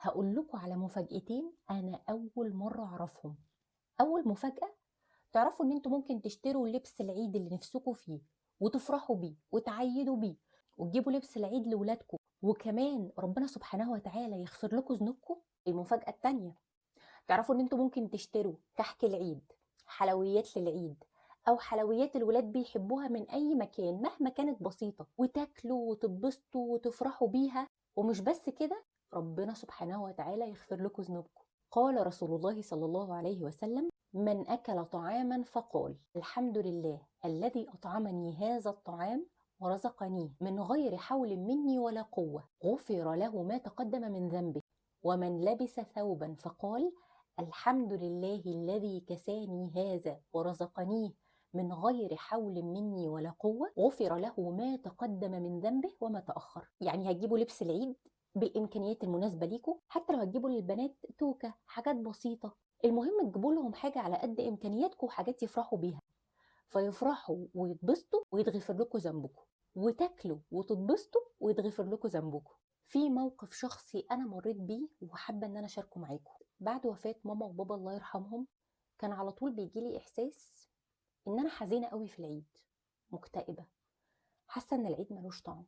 هقول لكم على مفاجأتين أنا أول مرة أعرفهم. أول مفاجأة، تعرفوا إن أنتوا ممكن تشتروا لبس العيد اللي نفسكوا فيه وتفرحوا بيه وتعيدوا بيه وتجيبوا لبس العيد لولادكم، وكمان ربنا سبحانه وتعالى يغفر لكم ذنوبكم. المفاجأة التانية، تعرفوا إن أنتوا ممكن تشتروا كحك العيد، حلويات للعيد، أو حلويات الولاد بيحبوها من أي مكان مهما كانت بسيطة، وتاكلوا وتتبسطوا وتفرحوا بيها. ومش بس كده، ربنا سبحانه وتعالى يغفر لكم ذنوبكم. قال رسول الله صلى الله عليه وسلم: من أكل طعاما فقال الحمد لله الذي أطعمني هذا الطعام ورزقنيه من غير حول مني ولا قوة، غفر له ما تقدم من ذنبه. ومن لبس ثوبا فقال الحمد لله الذي كساني هذا ورزقنيه من غير حول مني ولا قوة، غفر له ما تقدم من ذنبه وما تأخر. يعني هتجيبوا لبس العيد بالإمكانيات المناسبة ليكم، حتى لو هتجيبوا للبنات توكة، حاجات بسيطة، المهم تجيبوا لهم حاجة على قد إمكانياتكم وحاجات يفرحوا بيها، فيفرحوا ويتبسطوا ويتغفر لكم ذنبكم، وتاكلوا وتتبسطوا ويتغفر لكم ذنبكم. في موقف شخصي أنا مريت بيه وحابة إن أنا أشاركه معاكم. بعد وفاة ماما وبابا الله يرحمهم، كان على طول بيجيلي إحساس إن أنا حزينة قوي في العيد، مكتئبة، حاسة إن العيد ملوش طعم.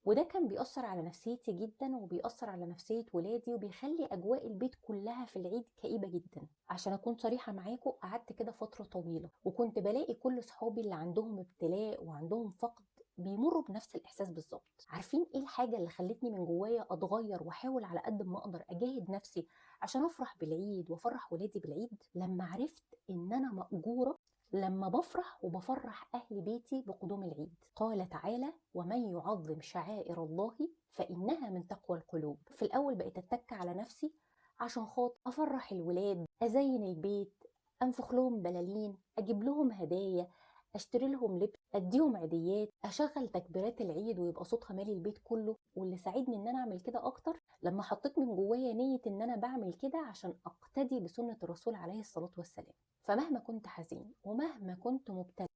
وده كان بيأثر على نفسيتي جدا وبيأثر على نفسية ولادي وبيخلي أجواء البيت كلها في العيد كئيبة جدا. عشان أكون صريحة معاكم، قعدت كده فترة طويلة وكنت بلاقي كل صحابي اللي عندهم ابتلاء وعندهم فقد بيمروا بنفس الإحساس بالظبط. عارفين إيه الحاجة اللي خلتني من جوايا أتغير وأحاول على قد ما أقدر أجاهد نفسي عشان أفرح بالعيد وأفرح ولادي بالعيد؟ لما عرفت إن أنا مأجورة لما بفرح وبفرح أهل بيتي بقدوم العيد. قال تعالى: ومن يعظم شعائر الله فإنها من تقوى القلوب. في الأول بقيت أتك على نفسي عشان خاطر أفرح الولاد، أزين البيت، أنفخ لهم بلالين، أجيب لهم هدايا، أشتري لهم لبس، أديهم عيديات، أشغل تكبيرات العيد ويبقى صوتها مالي البيت كله. واللي ساعدني إن أنا أعمل كده أكتر لما حطيت من جوايا نية إن أنا بعمل كده عشان أقتدي بسنة الرسول عليه الصلاة والسلام. فمهما كنت حزين ومهما كنت مبتلى،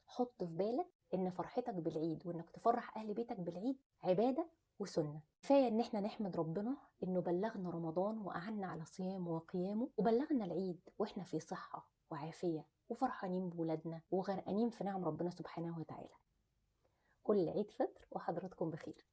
حط في بالك ان فرحتك بالعيد وانك تفرح اهل بيتك بالعيد عبادة وسنة. كفاية ان احنا نحمد ربنا انه بلغنا رمضان وقعدنا على صيامه وقيامه، وبلغنا العيد واحنا في صحة وعافية وفرحانين بولادنا وغرقانين في نعم ربنا سبحانه وتعالى. كل عيد فطر وحضراتكم بخير.